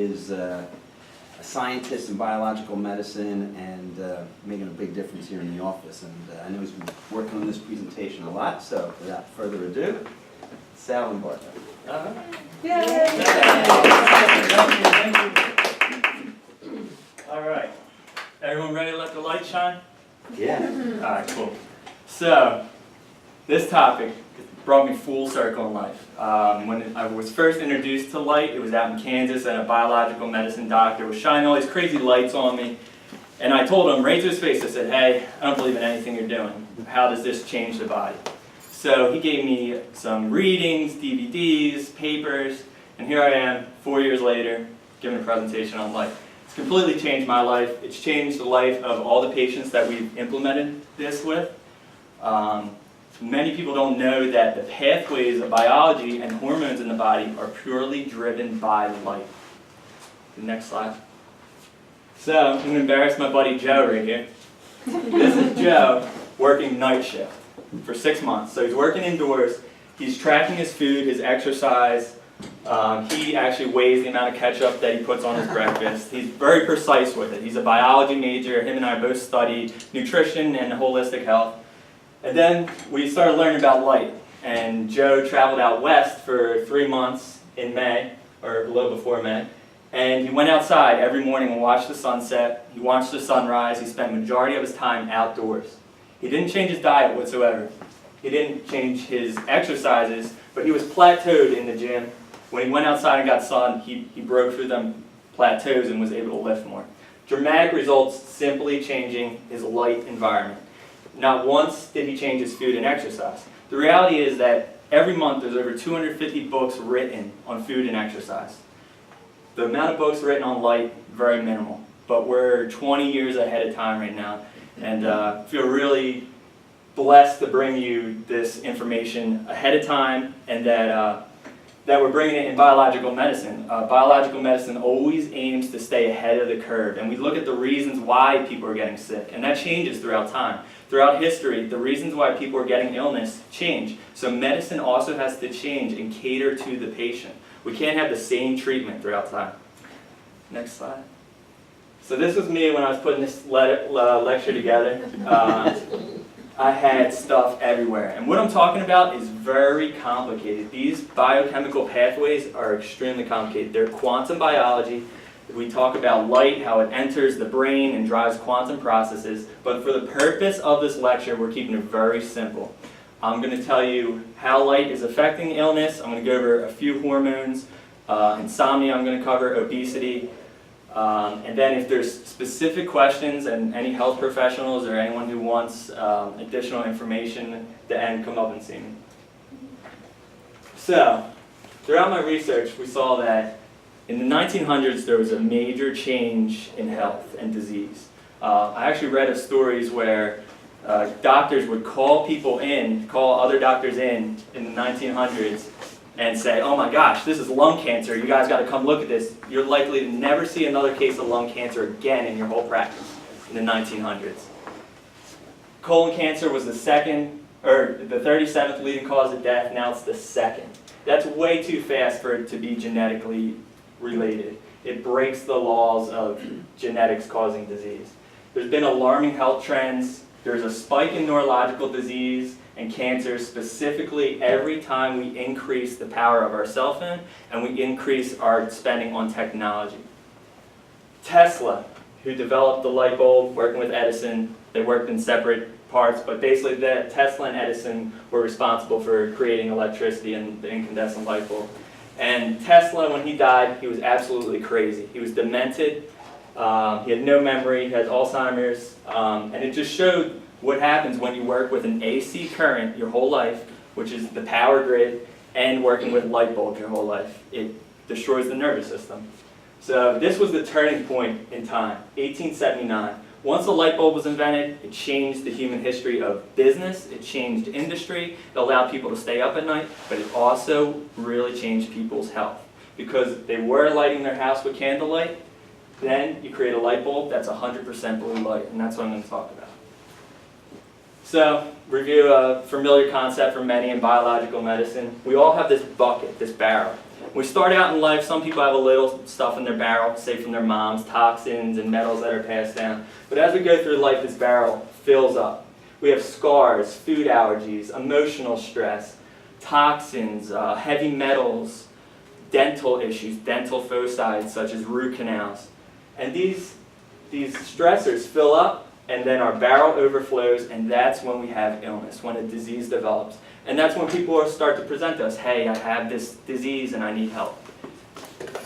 is a scientist in biological medicine and making a big difference here in the office. And I know he's been working on this presentation a lot, so without further ado, Sal Lombardo. Yay! All right. Everyone ready to let the light shine? Yeah. All right, cool. So, this topic brought me full circle in life. When I was first introduced to light, it was out in Kansas, and a biological medicine doctor was shining all these crazy lights on me. And I told him right to his face, I said, hey, I don't believe in anything you're doing. How does this change the body? So he gave me some readings, DVDs, papers, and here I am, 4 years later, giving a presentation on light. It's completely changed my life. It's changed the life of all the patients that we've implemented this with. Many people don't know that the pathways of biology and hormones in the body are purely driven by light. The next slide. So, I'm going to embarrass my buddy Joe right here. This is Joe working night shift for 6 months. So he's working indoors, he's tracking his food, his exercise, he actually weighs the amount of ketchup that he puts on his breakfast. He's very precise with it. He's a biology major, him and I both studied nutrition and holistic health. And then we started learning about light, and Joe traveled out west for 3 months in May, or a little before May, and he went outside every morning and watched the sunset, he watched the sunrise, he spent the majority of his time outdoors. He didn't change his diet whatsoever. He didn't change his exercises, but he was plateaued in the gym. When he went outside and got sun, he broke through them plateaus and was able to lift more. Dramatic results simply changing his light environment. Not once did he change his food and exercise. The reality is that every month there's over 250 books written on food and exercise. The amount of books written on light, very minimal. But we're 20 years ahead of time right now, and feel really blessed to bring you this information ahead of time, and that we're bringing it in biological medicine. Biological medicine always aims to stay ahead of the curve, and we look at the reasons why people are getting sick, and that changes throughout time. Throughout history, the reasons why people are getting illness change. So medicine also has to change and cater to the patient. We can't have the same treatment throughout time. Next slide. So this was me when I was putting this lecture together. I had stuff everywhere. And what I'm talking about is very complicated. These biochemical pathways are extremely complicated. They're quantum biology. We talk about light, how it enters the brain and drives quantum processes. But for the purpose of this lecture, we're keeping it very simple. I'm going to tell you how light is affecting illness. I'm going to go over a few hormones. Insomnia, I'm going to cover obesity. And then if there's specific questions and any health professionals or anyone who wants additional information at the end, come up and see me. So, throughout my research, we saw that in the 1900s there was a major change in health and disease. I actually read of stories where doctors would call other doctors in the 1900s and say, oh my gosh, this is lung cancer, you guys got to come look at this. You're likely to never see another case of lung cancer again in your whole practice in the 1900s. Colon cancer was the 37th leading cause of death, now it's the 2nd. That's way too fast for it to be genetically related. It breaks the laws of genetics causing disease. There's been alarming health trends. There's a spike in neurological disease and cancer, specifically every time we increase the power of our cell phone and we increase our spending on technology. Tesla, who developed the light bulb, working with Edison, they worked in separate parts, but basically Tesla and Edison were responsible for creating electricity and the incandescent light bulb. And Tesla, when he died, he was absolutely crazy. He was demented, he had no memory, he had Alzheimer's, and it just showed what happens when you work with an AC current your whole life, which is the power grid, and working with light bulbs your whole life. It destroys the nervous system. So this was the turning point in time, 1879. Once the light bulb was invented, it changed the human history of business, it changed industry, it allowed people to stay up at night, but it also really changed people's health. Because they were lighting their house with candlelight, then you create a light bulb that's 100% blue light, and that's what I'm going to talk about. So, review a familiar concept for many in biological medicine. We all have this bucket, this barrel. We start out in life, some people have a little stuff in their barrel, say from their moms, toxins and metals that are passed down. But as we go through life, this barrel fills up. We have scars, food allergies, emotional stress, toxins, heavy metals, dental issues, dental foci such as root canals. And these stressors fill up, and then our barrel overflows, and that's when we have illness, when a disease develops. And that's when people start to present to us, hey, I have this disease and I need help.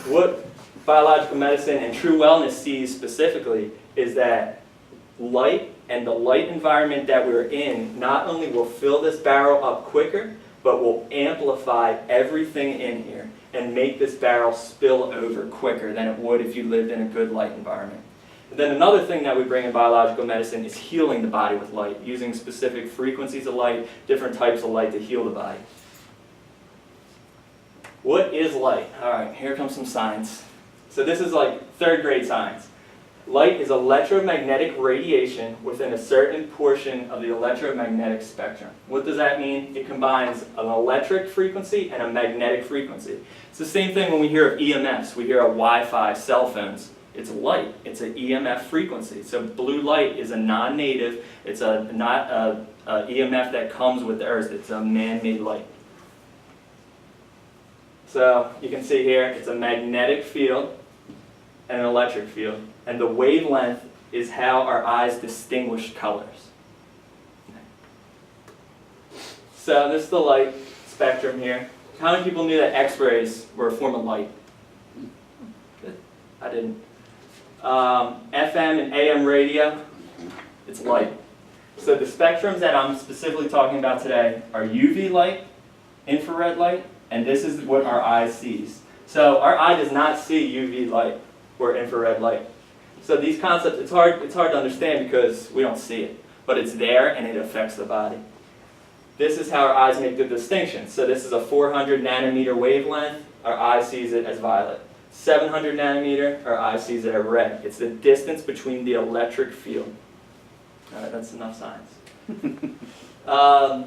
What biological medicine and true wellness sees specifically is that light and the light environment that we're in not only will fill this barrel up quicker, but will amplify everything in here and make this barrel spill over quicker than it would if you lived in a good light environment. And then another thing that we bring in biological medicine is healing the body with light, using specific frequencies of light, different types of light to heal the body. What is light? All right, here comes some science. So this is like third grade science. Light is electromagnetic radiation within a certain portion of the electromagnetic spectrum. What does that mean? It combines an electric frequency and a magnetic frequency. It's the same thing when we hear of EMFs. We hear of Wi-Fi, cell phones. It's light. It's an EMF frequency. So blue light is a non-native. It's not a EMF that comes with the earth. It's a man-made light. So you can see here, it's a magnetic field and an electric field. And the wavelength is how our eyes distinguish colors. So this is the light spectrum here. How many people knew that X-rays were a form of light? Good. I didn't. FM and AM radio, it's light. So the spectrums that I'm specifically talking about today are UV light, infrared light, and this is what our eye sees. So our eye does not see UV light or infrared light. So these concepts, it's hard to understand because we don't see it, but it's there and it affects the body. This is how our eyes make the distinction. So this is a 400 nanometer wavelength, our eye sees it as violet. 700 nanometer, our eye sees it as red. It's the distance between the electric field. All right, that's enough science. So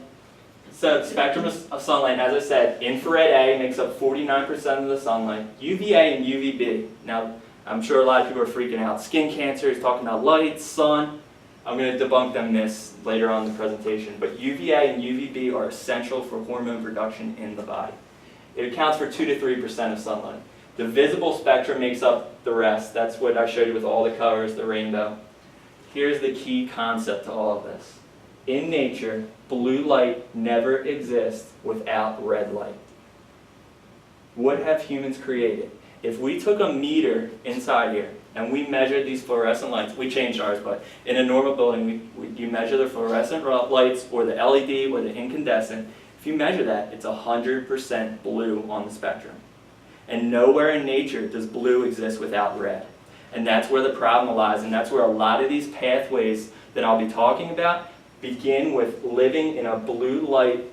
the spectrum of sunlight, as I said, infrared A makes up 49% of the sunlight. UVA and UVB. Now, I'm sure a lot of people are freaking out. Skin cancer is talking about light, sun. I'm going to debunk them myths later on in the presentation. But UVA and UVB are essential for hormone production in the body. It accounts for 2 to 3% of sunlight. The visible spectrum makes up the rest. That's what I showed you with all the colors, the rainbow. Here's the key concept to all of this. In nature, blue light never exists without red light. What have humans created? If we took a meter inside here and we measured these fluorescent lights, we changed ours, but in a normal building, you measure the fluorescent lights or the LED or the incandescent. If you measure that, it's 100% blue on the spectrum. And nowhere in nature does blue exist without red. And that's where the problem lies, and that's where a lot of these pathways that I'll be talking about begin with living in a blue light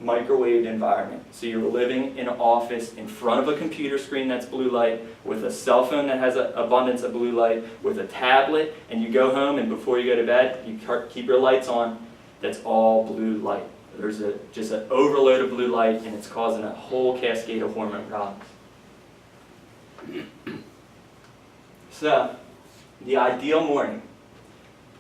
microwave environment. So you're living in an office in front of a computer screen that's blue light, with a cell phone that has an abundance of blue light, with a tablet, and you go home and before you go to bed, you keep your lights on. That's all blue light. There's just an overload of blue light, and it's causing a whole cascade of hormone problems. So, the ideal morning.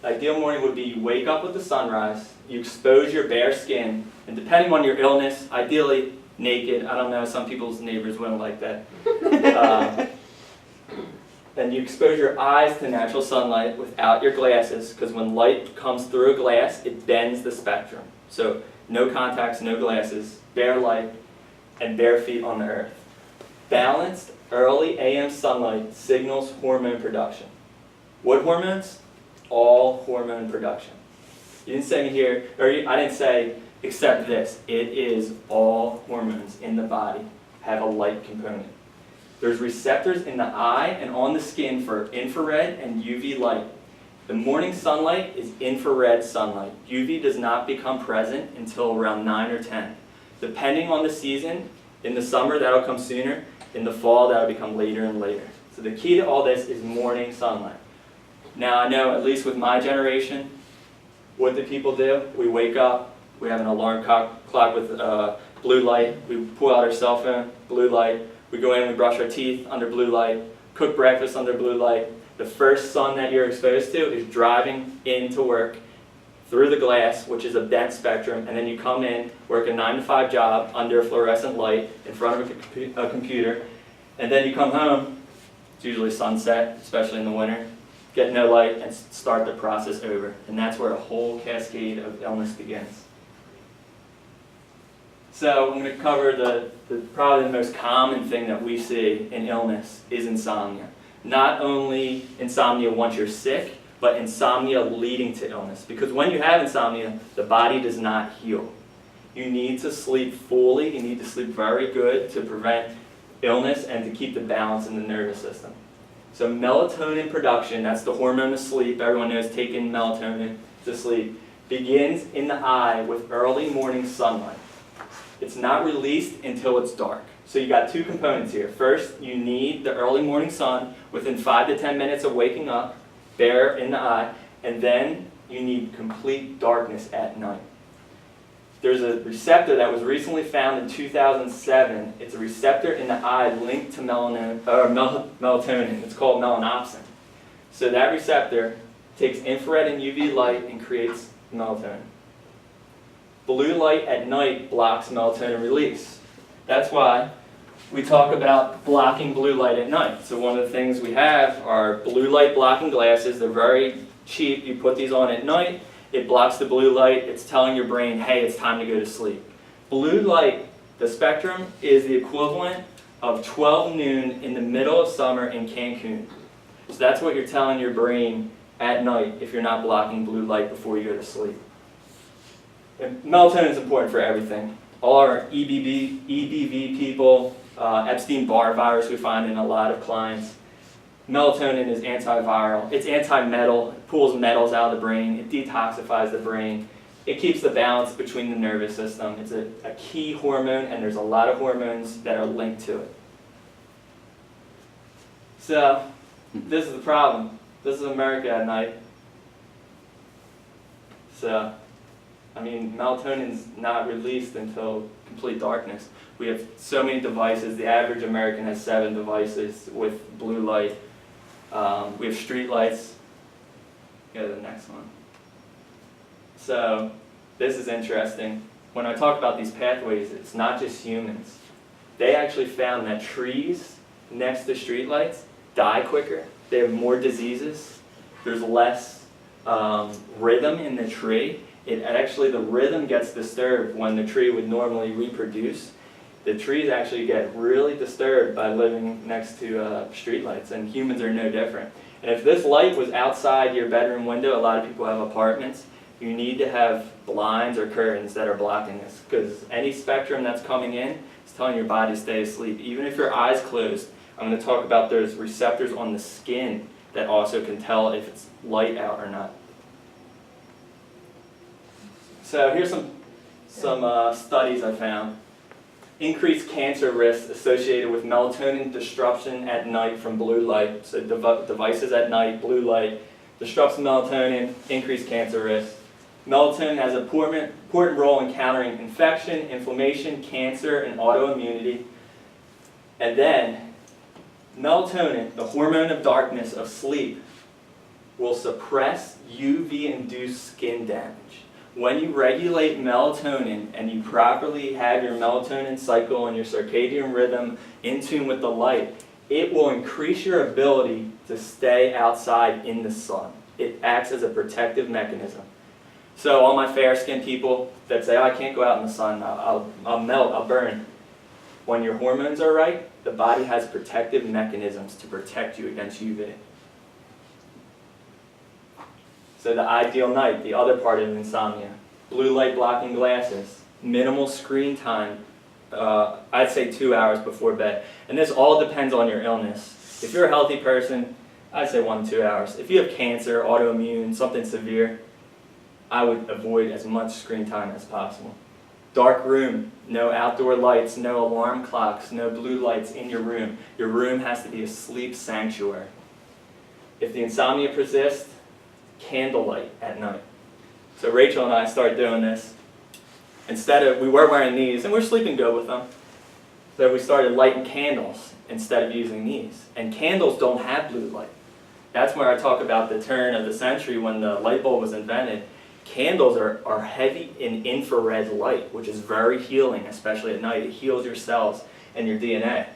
The ideal morning would be you wake up with the sunrise, you expose your bare skin, and depending on your illness, ideally naked. I don't know, some people's neighbors wouldn't like that. Then you expose your eyes to natural sunlight without your glasses, because when light comes through a glass, it bends the spectrum. So no contacts, no glasses, bare light, and bare feet on the earth. Balanced early AM sunlight signals hormone production. What hormones? All hormone production. You didn't say here, or I didn't say except this. It is all hormones in the body have a light component. There's receptors in the eye and on the skin for infrared and UV light. The morning sunlight is infrared sunlight. UV does not become present until around 9 or 10. Depending on the season, in the summer that'll come sooner, in the fall that'll become later and later. So the key to all this is morning sunlight. Now I know, at least with my generation, what do people do? We wake up, we have an alarm clock with blue light, we pull out our cell phone, blue light, We go in, we brush our teeth under blue light, cook breakfast under blue light. The first sun that you're exposed to is driving into work through the glass, which is a dense spectrum, and then you come in, work a 9-to-5 job under a fluorescent light in front of a computer, and then you come home, it's usually sunset, especially in the winter, get no light and start the process over. And that's where a whole cascade of illness begins. So I'm going to cover probably the most common thing that we see in illness is insomnia. Not only insomnia once you're sick, but insomnia leading to illness. Because when you have insomnia, the body does not heal. You need to sleep fully, you need to sleep very good to prevent illness and to keep the balance in the nervous system. So melatonin production, that's the hormone of sleep, everyone knows taking melatonin to sleep, begins in the eye with early morning sunlight. It's not released until it's dark. So you got two components here. First, you need the early morning sun within 5 to 10 minutes of waking up, bare in the eye, and then you need complete darkness at night. There's a receptor that was recently found in 2007. It's a receptor in the eye linked to melatonin. It's called melanopsin. So that receptor takes infrared and UV light and creates melatonin. Blue light at night blocks melatonin release. That's why we talk about blocking blue light at night. So one of the things we have are blue light blocking glasses. They're very cheap. You put these on at night. It blocks the blue light. It's telling your brain, hey, it's time to go to sleep. Blue light, the spectrum, is the equivalent of 12 noon in the middle of summer in Cancun. So that's what you're telling your brain at night if you're not blocking blue light before you go to sleep. And melatonin is important for everything. All our EBV people, Epstein-Barr virus we find in a lot of clients. Melatonin is antiviral. It's anti-metal. It pulls metals out of the brain. It detoxifies the brain. It keeps the balance between the nervous system. It's a key hormone, and there's a lot of hormones that are linked to it. So, this is the problem. This is America at night. So, I mean, melatonin's not released until complete darkness. We have so many devices. The average American has 7 devices with blue light. We have streetlights. Go to the next one. So, this is interesting. When I talk about these pathways, it's not just humans. They actually found that trees next to streetlights die quicker. They have more diseases. There's less rhythm in the tree. The rhythm gets disturbed when the tree would normally reproduce. The trees actually get really disturbed by living next to streetlights, and humans are no different. And if this light was outside your bedroom window, a lot of people have apartments, you need to have blinds or curtains that are blocking this, because any spectrum that's coming in is telling your body to stay asleep. Even if your eyes closed, I'm going to talk about those receptors on the skin that also can tell if it's light out or not. So here's some studies I found. Increased cancer risk associated with melatonin disruption at night from blue light. So devices at night, blue light, disrupts melatonin, increased cancer risk. Melatonin has an important role in countering infection, inflammation, cancer, and autoimmunity. And then, melatonin, the hormone of darkness of sleep, will suppress UV-induced skin damage. When you regulate melatonin and you properly have your melatonin cycle and your circadian rhythm in tune with the light, it will increase your ability to stay outside in the sun. It acts as a protective mechanism. So all my fair-skinned people that say, oh, I can't go out in the sun, I'll melt, I'll burn. When your hormones are right, the body has protective mechanisms to protect you against UV. So the ideal night, the other part of insomnia, blue light blocking glasses, minimal screen time, I'd say 2 hours before bed. And this all depends on your illness. If you're a healthy person, I'd say 1 to 2 hours. If you have cancer, autoimmune, something severe, I would avoid as much screen time as possible. Dark room, no outdoor lights, no alarm clocks, no blue lights in your room. Your room has to be a sleep sanctuary. If the insomnia persists, candlelight at night. So Rachel and I started doing this. We were wearing these, and we're sleeping good with them. So we started lighting candles instead of using these. And candles don't have blue light. That's where I talk about the turn of the century when the light bulb was invented. Candles are heavy in infrared light, which is very healing, especially at night. It heals your cells and your DNA.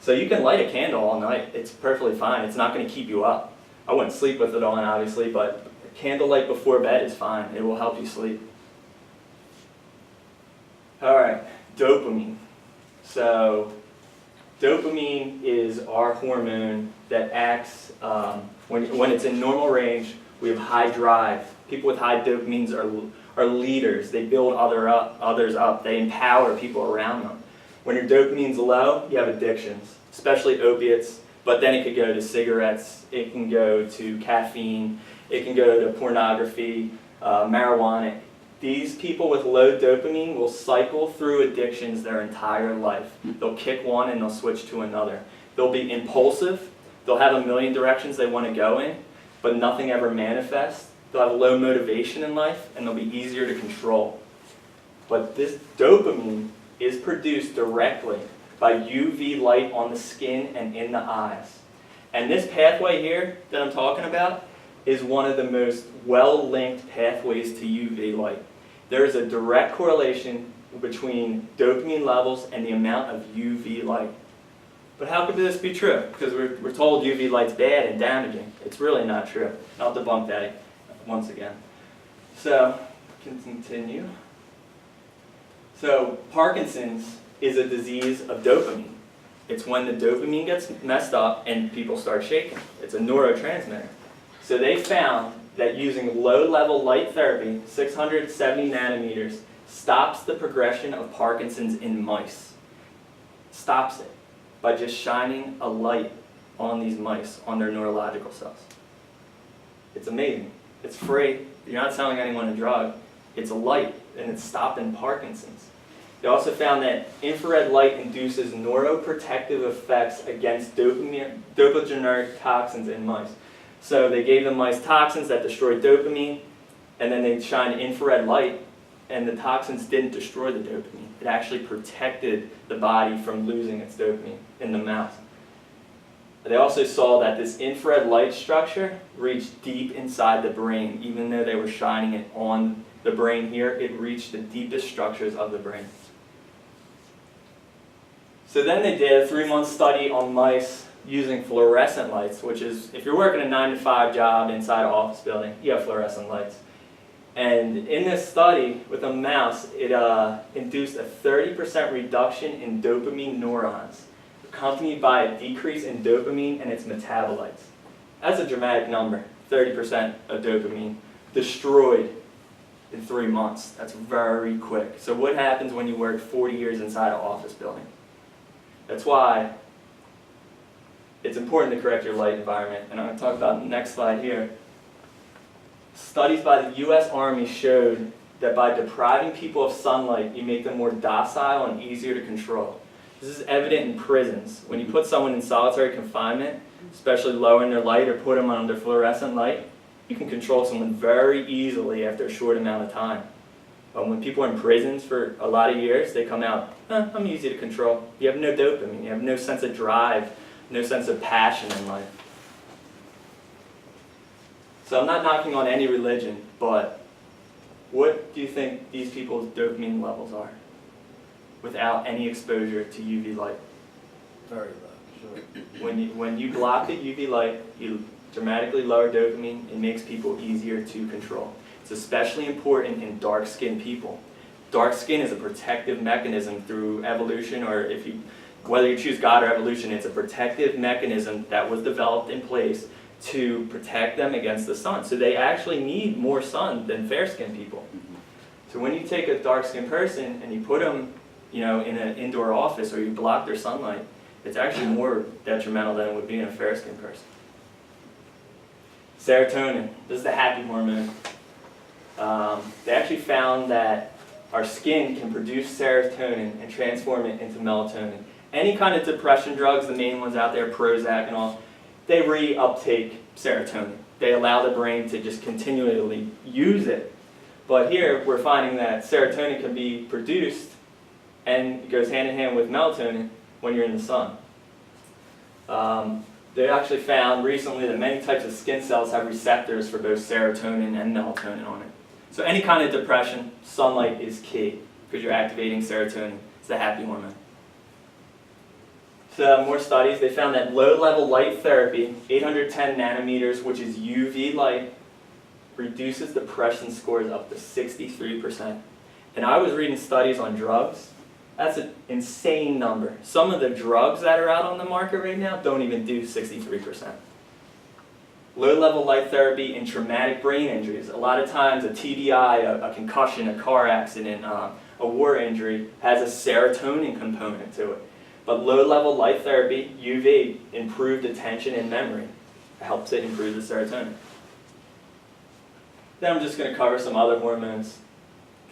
So you can light a candle all night. It's perfectly fine. It's not going to keep you up. I wouldn't sleep with it on, obviously, but candlelight before bed is fine. It will help you sleep. All right, dopamine. So dopamine is our hormone that acts when it's in normal range. We have high drive. People with high dopamines are leaders. They build others up. They empower people around them. When your dopamine's low, you have addictions, especially opiates, but then it could go to cigarettes, it can go to caffeine, it can go to pornography, marijuana. These people with low dopamine will cycle through addictions their entire life. They'll kick one and they'll switch to another. They'll be impulsive. They'll have a million directions they want to go in, but nothing ever manifests. They'll have low motivation in life, and they'll be easier to control. But this dopamine is produced directly by UV light on the skin and in the eyes. And this pathway here that I'm talking about is one of the most well-linked pathways to UV light. There is a direct correlation between dopamine levels and the amount of UV light. But how could this be true? Because we're told UV light's bad and damaging. It's really not true. I'll debunk that once again. So, continue. So, Parkinson's is a disease of dopamine. It's when the dopamine gets messed up and people start shaking. It's a neurotransmitter. So they found that using low-level light therapy, 670 nanometers, stops the progression of Parkinson's in mice. Stops it by just shining a light on these mice, on their neurological cells. It's amazing. It's free. You're not selling anyone a drug. It's a light, and it's stopping Parkinson's. They also found that infrared light induces neuroprotective effects against dopaminergic toxins in mice. So they gave the mice toxins that destroyed dopamine, and then they shined infrared light, and the toxins didn't destroy the dopamine. It actually protected the body from losing its dopamine in the mouse. They also saw that this infrared light structure reached deep inside the brain. Even though they were shining it on the brain here, it reached the deepest structures of the brain. So then they did a 3-month study on mice using fluorescent lights, which is, if you're working a 9-to-5 job inside an office building, you have fluorescent lights. And in this study with a mouse, it induced a 30% reduction in dopamine neurons, accompanied by a decrease in dopamine and its metabolites. That's a dramatic number, 30% of dopamine destroyed in 3 months. That's very quick. So what happens when you work 40 years inside an office building? That's why it's important to correct your light environment. And I'm going to talk about the next slide here. Studies by the U.S. Army showed that by depriving people of sunlight, you make them more docile and easier to control. This is evident in prisons. When you put someone in solitary confinement, especially lowering their light or put them under fluorescent light, you can control someone very easily after a short amount of time. But when people are in prisons for a lot of years, they come out, I'm easy to control. You have no dopamine, you have no sense of drive, no sense of passion in life. So I'm not knocking on any religion, but what do you think these people's dopamine levels are without any exposure to UV light? Very low, sure. When you block the UV light, you dramatically lower dopamine. It makes people easier to control. It's especially important in dark-skinned people. Dark skin is a protective mechanism through evolution, or whether you choose God or evolution, it's a protective mechanism that was developed in place to protect them against the sun. So they actually need more sun than fair-skinned people. So when you take a dark-skinned person and you put them, in an indoor office, or you block their sunlight, it's actually more detrimental than it would be in a fair-skinned person. Serotonin, this is the happy hormone. They actually found that our skin can produce serotonin and transform it into melatonin. Any kind of depression drugs, the main ones out there, Prozac and all, they reuptake serotonin. They allow the brain to just continually use it. But here, we're finding that serotonin can be produced, and it goes hand in hand with melatonin, when you're in the sun. They actually found recently that many types of skin cells have receptors for both serotonin and melatonin on it. So any kind of depression, sunlight is key because you're activating serotonin. It's the happy hormone. So more studies, they found that low-level light therapy, 810 nanometers, which is UV light, reduces depression scores up to 63%. And I was reading studies on drugs. That's an insane number. Some of the drugs that are out on the market right now don't even do 63%. Low-level light therapy in traumatic brain injuries. A lot of times a TBI, a concussion, a car accident, a war injury has a serotonin component to it. But low-level light therapy, UV, improved attention and memory. It helps it improve the serotonin. Then I'm just going to cover some other hormones.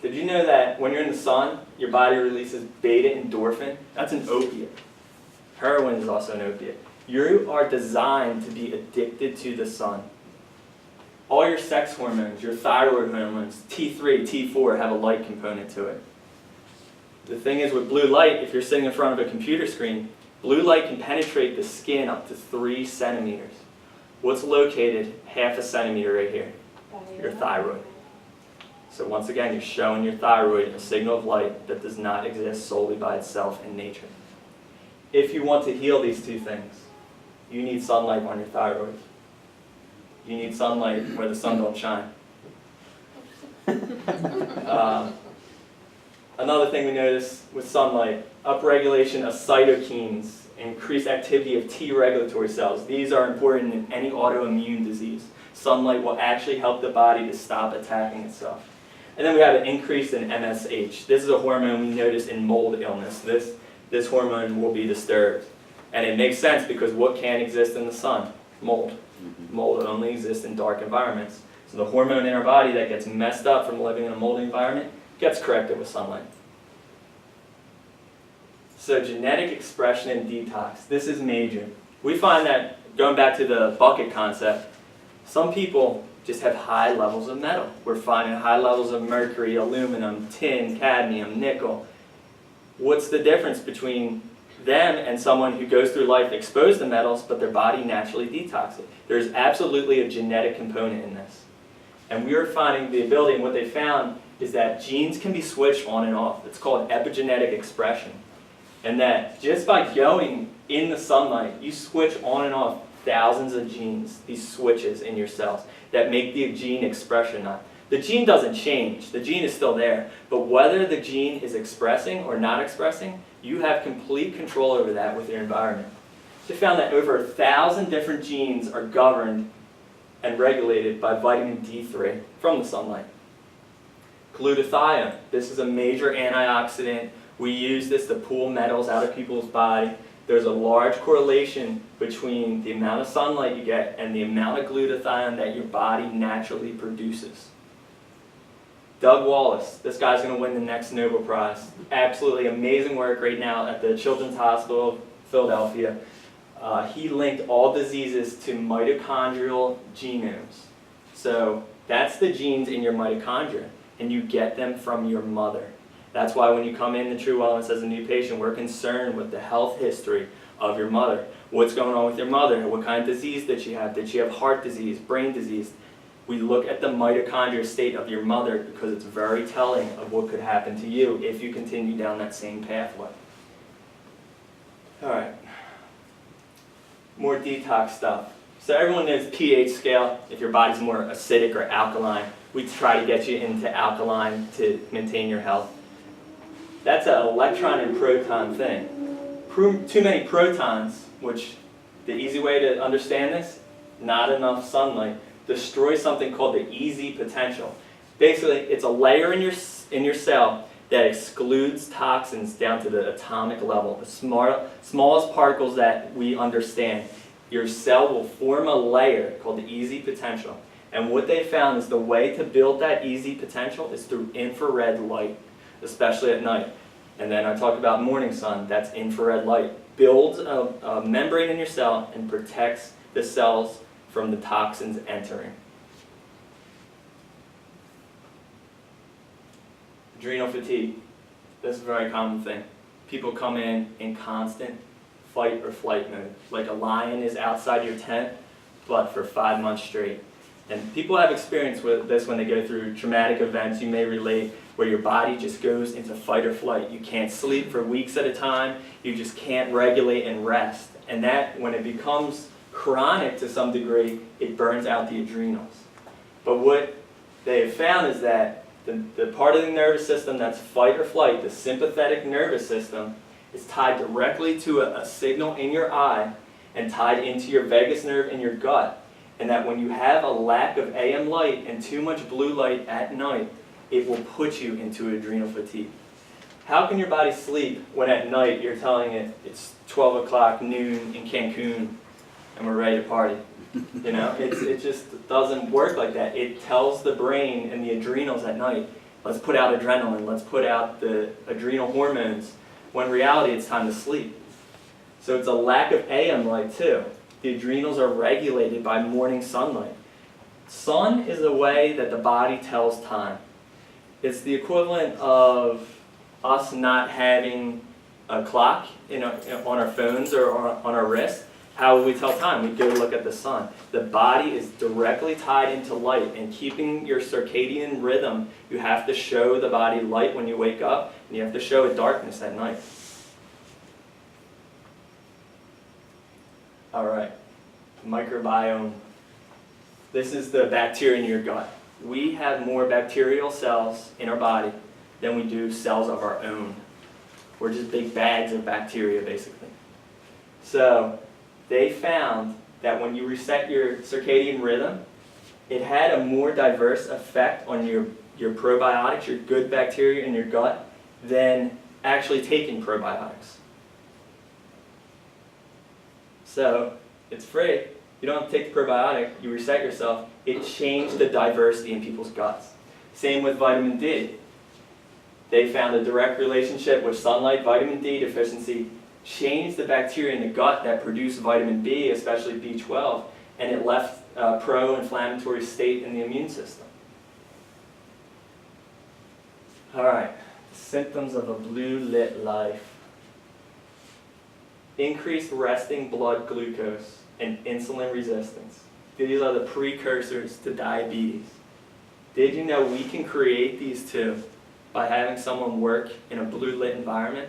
Did you know that when you're in the sun, your body releases beta-endorphin? That's an opiate. Heroin is also an opiate. You are designed to be addicted to the sun. All your sex hormones, your thyroid hormones, T3, T4, have a light component to it. The thing is with blue light, if you're sitting in front of a computer screen, blue light can penetrate the skin up to 3 centimeters. What's located half a centimeter right here? Your thyroid. So once again, you're showing your thyroid a signal of light that does not exist solely by itself in nature. If you want to heal these two things, you need sunlight on your thyroid. You need sunlight where the sun don't shine. Another thing we notice with sunlight, upregulation of cytokines, increased activity of T regulatory cells. These are important in any autoimmune disease. Sunlight will actually help the body to stop attacking itself. And then we have an increase in MSH. This is a hormone we notice in mold illness. This hormone will be disturbed. And it makes sense because what can't exist in the sun? Mold. Mold only exists in dark environments. So the hormone in our body that gets messed up from living in a moldy environment gets corrected with sunlight. So genetic expression and detox. This is major. We find that, going back to the bucket concept, some people just have high levels of metal. We're finding high levels of mercury, aluminum, tin, cadmium, nickel. What's the difference between them and someone who goes through life exposed to metals, but their body naturally detoxes it? There's absolutely a genetic component in this. And we are finding the ability, and what they found is that genes can be switched on and off. It's called epigenetic expression. And that just by going in the sunlight, you switch on and off thousands of genes, these switches in your cells, that make the gene expression up. The gene doesn't change. The gene is still there. But whether the gene is expressing or not expressing, you have complete control over that with your environment. They found that over 1,000 different genes are governed and regulated by vitamin D3 from the sunlight. Glutathione. This is a major antioxidant. We use this to pull metals out of people's body. There's a large correlation between the amount of sunlight you get and the amount of glutathione that your body naturally produces. Doug Wallace, this guy's going to win the next Nobel Prize. Absolutely amazing work right now at the Children's Hospital of Philadelphia. He linked all diseases to mitochondrial genomes. So that's the genes in your mitochondria, and you get them from your mother. That's why when you come in to True Wellness as a new patient, we're concerned with the health history of your mother. What's going on with your mother? What kind of disease did she have? Did she have heart disease, brain disease? We look at the mitochondrial state of your mother because it's very telling of what could happen to you if you continue down that same pathway. All right. More detox stuff. So everyone knows pH scale. If your body's more acidic or alkaline, we try to get you into alkaline to maintain your health. That's an electron and proton thing. Too many protons, which the easy way to understand this, not enough sunlight, destroys something called the EZ potential. Basically, it's a layer in your cell that excludes toxins down to the atomic level, the smallest particles that we understand. Your cell will form a layer called the EZ potential. And what they found is the way to build that EZ potential is through infrared light, especially at night. And then I talk about morning sun, that's infrared light. Builds a membrane in your cell and protects the cells from the toxins entering. Adrenal fatigue. This is a very common thing. people come in constant fight or flight mode. Like a lion is outside your tent, but for 5 months straight. And people have experience with this when they go through traumatic events. You may relate where your body just goes into fight or flight. You can't sleep for weeks at a time. You just can't regulate and rest. And that, when it becomes chronic to some degree, it burns out the adrenals. But what they have found is that the part of the nervous system that's fight or flight, the sympathetic nervous system, is tied directly to a signal in your eye and tied into your vagus nerve in your gut. And that when you have a lack of AM light and too much blue light at night, it will put you into adrenal fatigue. How can your body sleep when at night you're telling it it's 12 o'clock noon in Cancun and we're ready to party? You know, it just doesn't work like that. It tells the brain and the adrenals at night, let's put out adrenaline, let's put out the adrenal hormones, when in reality it's time to sleep. So it's a lack of AM light too. The adrenals are regulated by morning sunlight. Sun is a way that the body tells time. It's the equivalent of us not having a clock on our phones or on our wrist. How will we tell time? We go look at the sun. The body is directly tied into light, and keeping your circadian rhythm, you have to show the body light when you wake up, and you have to show it darkness at night. All right, microbiome. This is the bacteria in your gut. We have more bacterial cells in our body than we do cells of our own. We're just big bags of bacteria, basically. So they found that when you reset your circadian rhythm, it had a more diverse effect on your probiotics, your good bacteria in your gut, than actually taking probiotics. So it's free. You don't have to take the probiotic. You reset yourself. It changed the diversity in people's guts. Same with vitamin D. They found a direct relationship with sunlight, vitamin D deficiency, changed the bacteria in the gut that produce vitamin B, especially B12, and it left a pro-inflammatory state in the immune system. All right, symptoms of a blue-lit life. Increased resting blood glucose and insulin resistance. These are the precursors to diabetes. Did you know we can create these two by having someone work in a blue-lit environment?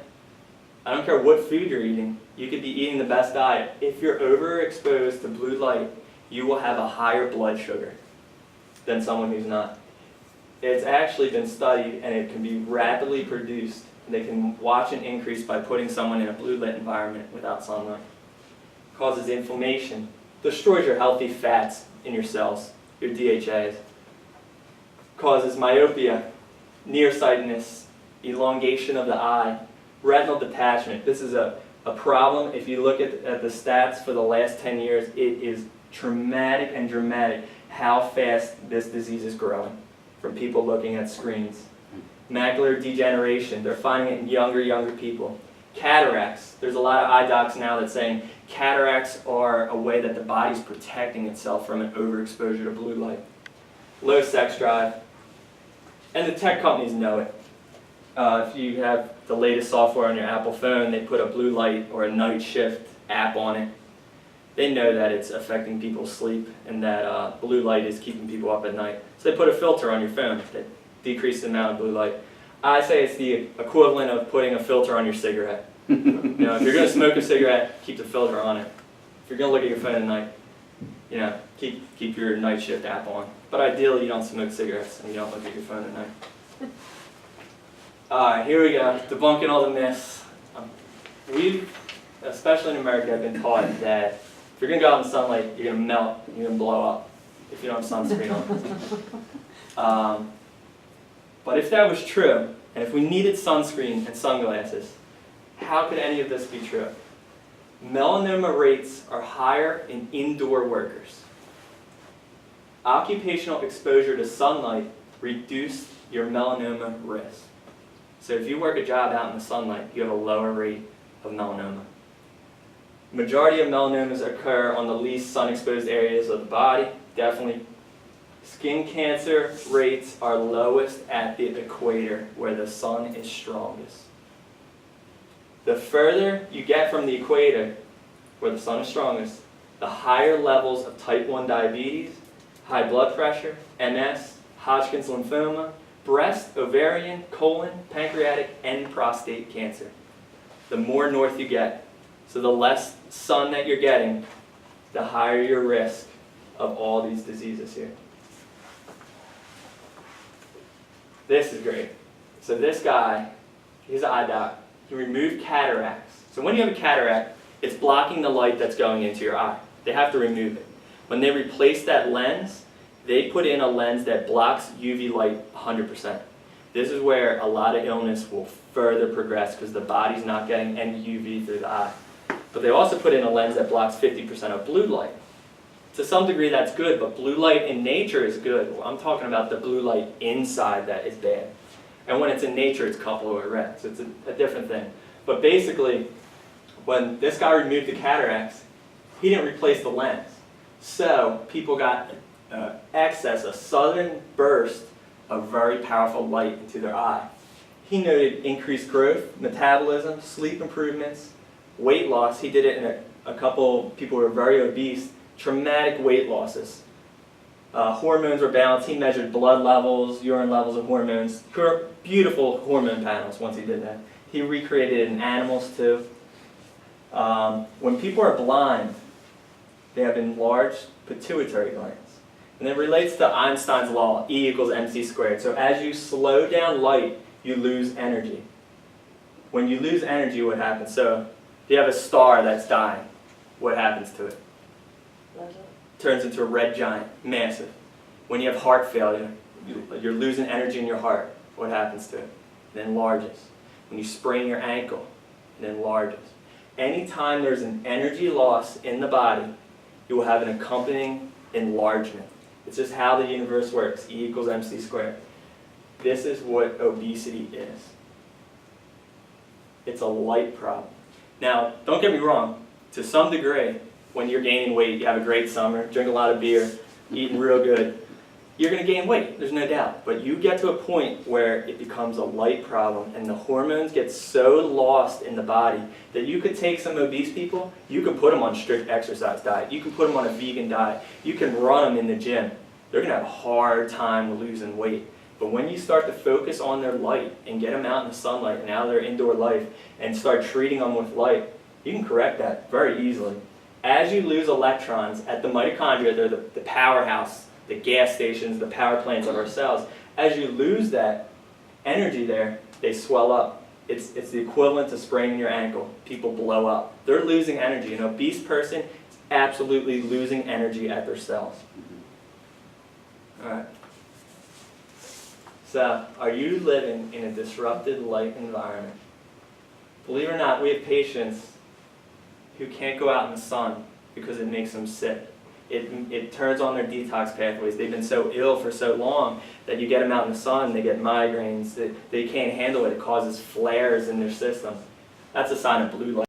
I don't care what food you're eating. You could be eating the best diet. If you're overexposed to blue light, you will have a higher blood sugar than someone who's not. It's actually been studied, and it can be rapidly produced. They can watch an increase by putting someone in a blue lit environment without sunlight. Causes inflammation. Destroys your healthy fats in your cells, your DHAs. Causes myopia, nearsightedness, elongation of the eye, retinal detachment. This is a problem. If you look at the stats for the last 10 years, it is traumatic and dramatic how fast this disease is growing from people looking at screens. Macular degeneration, they're finding it in younger people. Cataracts, there's a lot of eye docs now that saying cataracts are a way that the body's protecting itself from an overexposure to blue light. Low sex drive, and the tech companies know it. If you have the latest software on your Apple phone, they put a blue light or a night shift app on it. They know that it's affecting people's sleep and that blue light is keeping people up at night. So they put a filter on your phone that decreases the amount of blue light. I say it's the equivalent of putting a filter on your cigarette. You know, if you're going to smoke a cigarette, keep the filter on it. If you're going to look at your phone at night, you know, keep your night shift app on. But ideally, you don't smoke cigarettes and you don't look at your phone at night. Alright, here we go. Debunking all the myths. We've, especially in America, have been taught that if you're going to go out in the sunlight, you're going to melt, you're going to blow up if you don't have sunscreen on. But if that was true, and if we needed sunscreen and sunglasses, how could any of this be true? Melanoma rates are higher in indoor workers. Occupational exposure to sunlight reduces your melanoma risk. So if you work a job out in the sunlight, you have a lower rate of melanoma. Majority of melanomas occur on the least sun-exposed areas of the body, definitely. Skin cancer rates are lowest at the equator, where the sun is strongest. The further you get from the equator, where the sun is strongest, the higher levels of type 1 diabetes, high blood pressure, MS, Hodgkin's lymphoma, breast, ovarian, colon, pancreatic, and prostate cancer. The more north you get, so the less sun that you're getting, the higher your risk of all these diseases here. This is great. So this guy, he's an eye doc. He removed cataracts. So when you have a cataract, it's blocking the light that's going into your eye. They have to remove it. When they replace that lens, they put in a lens that blocks UV light 100%. This is where a lot of illness will further progress because the body's not getting any UV through the eye. But they also put in a lens that blocks 50% of blue light. To some degree that's good, but blue light in nature is good. Well, I'm talking about the blue light inside that is bad. And when it's in nature, it's coupled with red, so it's a different thing. But basically, when this guy removed the cataracts, he didn't replace the lens. So people got excess, a sudden burst of very powerful light into their eye. He noted increased growth, metabolism, sleep improvements, weight loss. He did it in a couple people who were very obese, traumatic weight losses. Hormones were balanced. He measured blood levels, urine levels, and hormones. Beautiful hormone panels once he did that. He recreated it in animals too. When people are blind, they have enlarged pituitary glands. And it relates to Einstein's law, E equals mc squared. So as you slow down light, you lose energy. When you lose energy, what happens? So if you have a star that's dying, what happens to it? Turns into a red giant, massive. When you have heart failure, you're losing energy in your heart. What happens to it? It enlarges. When you sprain your ankle, it enlarges. Anytime there's an energy loss in the body, you will have an accompanying enlargement. It's just how the universe works, E equals mc squared. This is what obesity is. It's a light problem. Now, don't get me wrong, to some degree, when you're gaining weight, you have a great summer, drink a lot of beer, eating real good, you're going to gain weight, there's no doubt. But you get to a point where it becomes a light problem and the hormones get so lost in the body that you could take some obese people, you can put them on strict exercise diet, you can put them on a vegan diet, you can run them in the gym. They're going to have a hard time losing weight. But when you start to focus on their light and get them out in the sunlight and out of their indoor life and start treating them with light, you can correct that very easily. As you lose electrons at the mitochondria, they're the powerhouse, the gas stations, the power plants of our cells. As you lose that energy there, they swell up. It's the equivalent to spraining your ankle. People blow up. They're losing energy. An obese person is absolutely losing energy at their cells. All right. So, are you living in a disrupted light environment? Believe it or not, we have patients who can't go out in the sun because it makes them sick. It turns on their detox pathways. They've been so ill for so long that you get them out in the sun, they get migraines, they can't handle it. It causes flares in their system. That's a sign of blue light.